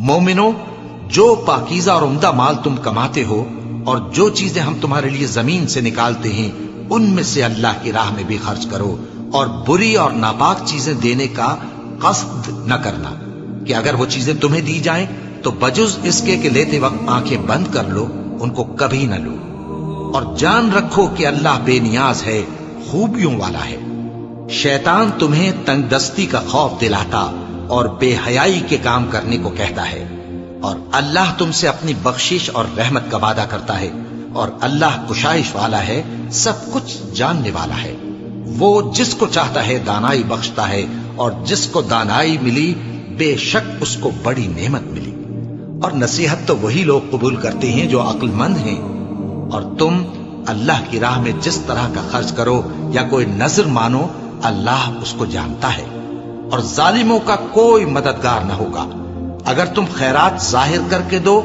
مومنو، جو پاکیزہ اور عمدہ مال تم کماتے ہو اور جو چیزیں ہم تمہارے لیے زمین سے نکالتے ہیں ان میں سے اللہ کی راہ میں بھی خرچ کرو، اور بری اور ناپاک چیزیں دینے کا قصد نہ کرنا کہ اگر وہ چیزیں تمہیں دی جائیں تو بجز اس کے کہ لیتے وقت آنکھیں بند کر لو، ان کو کبھی نہ لو، اور جان رکھو کہ اللہ بے نیاز ہے، خوبیوں والا ہے۔ شیطان تمہیں تنگ دستی کا خوف دلاتا اور بے حیائی کے کام کرنے کو کہتا ہے، اور اللہ تم سے اپنی بخشش اور رحمت کا وعدہ کرتا ہے، اور اللہ کشائش والا ہے، سب کچھ جاننے والا ہے۔ وہ جس کو چاہتا ہے دانائی بخشتا ہے، اور جس کو دانائی ملی بے شک اس کو بڑی نعمت ملی۔ اور نصیحت تو وہی لوگ قبول کرتے ہیں جو عقل مند ہیں، اور تم اللہ کی راہ میں جس طرح کا خرچ کرو یا کوئی نذر مانو، اللہ اس کو جانتا ہے، اور ظالموں کا کوئی مددگار نہ ہوگا۔ اگر تم خیرات ظاہر کر کے دو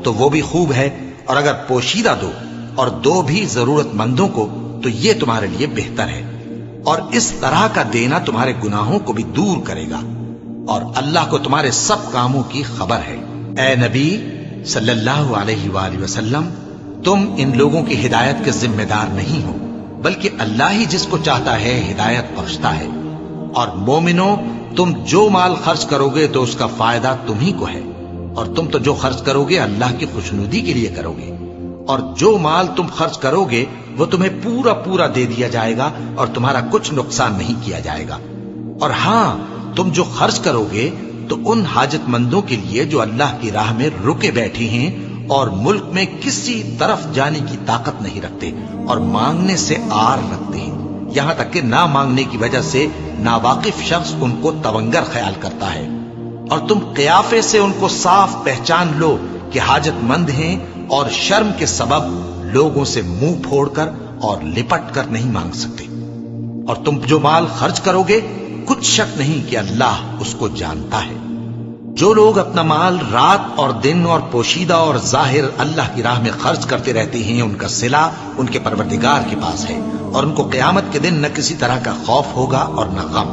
تو وہ بھی خوب ہے، اور اگر پوشیدہ دو اور دو بھی ضرورت مندوں کو تو یہ تمہارے لیے بہتر ہے، اور اس طرح کا دینا تمہارے گناہوں کو بھی دور کرے گا، اور اللہ کو تمہارے سب کاموں کی خبر ہے۔ اے نبی صلی اللہ علیہ وآلہ وسلم، تم ان لوگوں کی ہدایت کے ذمہ دار نہیں ہو، بلکہ اللہ ہی جس کو چاہتا ہے ہدایت بخشتا ہے۔ اور مومنو، تم جو مال خرچ کرو گے تو اس کا فائدہ تمہیں کو ہے، اور تم تو جو خرچ کرو گے اللہ کی خوشنودی کے لیے کرو گے، اور جو مال تم خرچ کرو گے وہ تمہیں پورا پورا دے دیا جائے گا، اور تمہارا کچھ نقصان نہیں کیا جائے گا۔ اور ہاں، تم جو خرچ کرو گے تو ان حاجت مندوں کے لیے جو اللہ کی راہ میں رکے بیٹھے ہیں اور ملک میں کسی طرف جانے کی طاقت نہیں رکھتے اور مانگنے سے آر رکھتے ہیں، یہاں تک کہ نہ مانگنے کی وجہ سے ناواقف شخص ان کو تونگر خیال کرتا ہے، اور تم قیافے سے ان کو صاف پہچان لو کہ حاجت مند ہیں، اور شرم کے سبب لوگوں سے منہ پھوڑ کر اور لپٹ کر نہیں مانگ سکتے۔ اور تم جو مال خرچ کرو گے کچھ شک نہیں کہ اللہ اس کو جانتا ہے۔ جو لوگ اپنا مال رات اور دن اور پوشیدہ اور ظاہر اللہ کی راہ میں خرچ کرتے رہتے ہیں، ان کا صلہ ان کے پروردگار کے پاس ہے، اور ان کو قیامت کے دن نہ کسی طرح کا خوف ہوگا اور نہ غم۔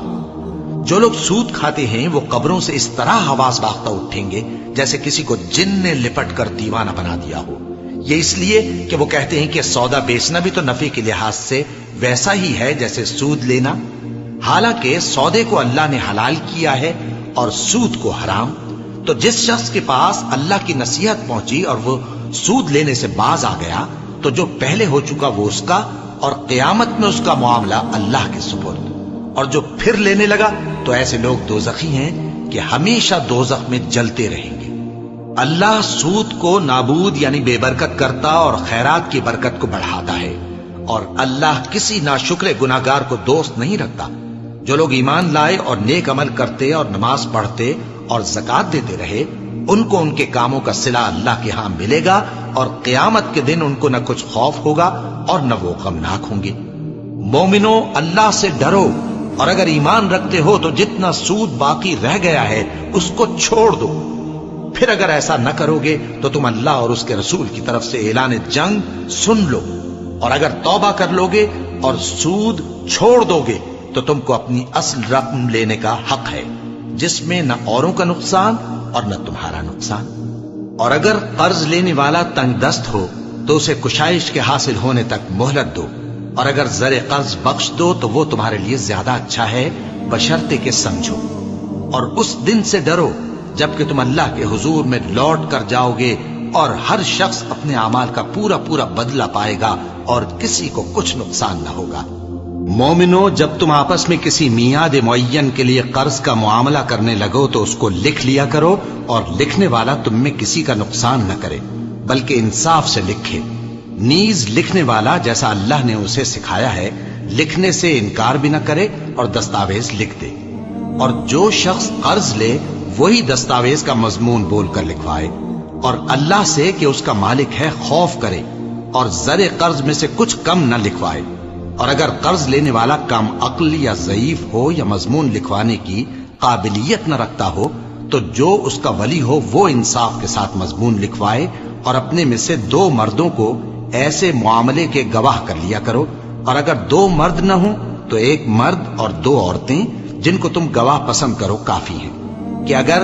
جو لوگ سود کھاتے ہیں وہ قبروں سے اس طرح حواس باختہ اٹھیں گے جیسے کسی کو جن نے لپٹ کر دیوانہ بنا دیا ہو، یہ اس لیے کہ وہ کہتے ہیں کہ سودا بیچنا بھی تو نفع کے لحاظ سے ویسا ہی ہے جیسے سود لینا، حالانکہ سودے کو اللہ نے حلال کیا ہے اور سود کو حرام۔ تو جس شخص کے پاس اللہ کی نصیحت پہنچی اور وہ سود لینے سے باز آ گیا تو جو پہلے ہو چکا وہ اس کا، اور قیامت میں اس کا معاملہ اللہ کے سپرد۔ اور جو پھر لینے لگا تو ایسے لوگ دوزخی ہیں کہ ہمیشہ دوزخ میں جلتے رہیں گے۔ اللہ سود کو نابود یعنی بے برکت کرتا اور خیرات کی برکت کو بڑھاتا ہے، اور اللہ کسی ناشکر گناہگار کو دوست نہیں رکھتا۔ جو لوگ ایمان لائے اور نیک عمل کرتے اور نماز پڑھتے اور زکوٰۃ دیتے رہے، ان کو ان کے کاموں کا صلہ اللہ کے ہاں ملے گا، اور قیامت کے دن ان کو نہ کچھ خوف ہوگا اور نہ وہ غمناک ہوں گے۔ مومنو، اللہ سے ڈرو، اور اگر ایمان رکھتے ہو تو جتنا سود باقی رہ گیا ہے اس کو چھوڑ دو۔ پھر اگر ایسا نہ کرو گے تو تم اللہ اور اس کے رسول کی طرف سے اعلان جنگ سن لو، اور اگر توبہ کر لو گے اور سود چھوڑ دو گے تو تم کو اپنی اصل رقم لینے کا حق ہے، جس میں نہ اوروں کا نقصان اور نہ تمہارا نقصان۔ اور اگر قرض لینے والا تنگ دست ہو تو اسے کشائش کے حاصل ہونے تک مہلت دو، اور اگر زر قرض بخش دو تو وہ تمہارے لیے زیادہ اچھا ہے، بشرطے کہ سمجھو۔ اور اس دن سے ڈرو جبکہ تم اللہ کے حضور میں لوٹ کر جاؤ گے، اور ہر شخص اپنے اعمال کا پورا پورا بدلہ پائے گا، اور کسی کو کچھ نقصان نہ ہوگا۔ مومنو، جب تم آپس میں کسی میعاد معین کے لیے قرض کا معاملہ کرنے لگو تو اس کو لکھ لیا کرو، اور لکھنے والا تم میں کسی کا نقصان نہ کرے بلکہ انصاف سے لکھے۔ نیز لکھنے والا جیسا اللہ نے اسے سکھایا ہے لکھنے سے انکار بھی نہ کرے اور دستاویز لکھ دے، اور جو شخص قرض لے وہی دستاویز کا مضمون بول کر لکھوائے، اور اللہ سے کہ اس کا مالک ہے خوف کرے، اور زر قرض میں سے کچھ کم نہ لکھوائے۔ اور اگر قرض لینے والا کم عقل یا ضعیف ہو یا مضمون لکھوانے کی قابلیت نہ رکھتا ہو تو جو اس کا ولی ہو وہ انصاف کے ساتھ مضمون لکھوائے، اور اپنے میں سے 2 مردوں کو ایسے معاملے کے گواہ کر لیا کرو، اور اگر 2 مرد نہ ہوں تو 1 مرد اور 2 عورتیں جن کو تم گواہ پسند کرو کافی ہیں، کہ اگر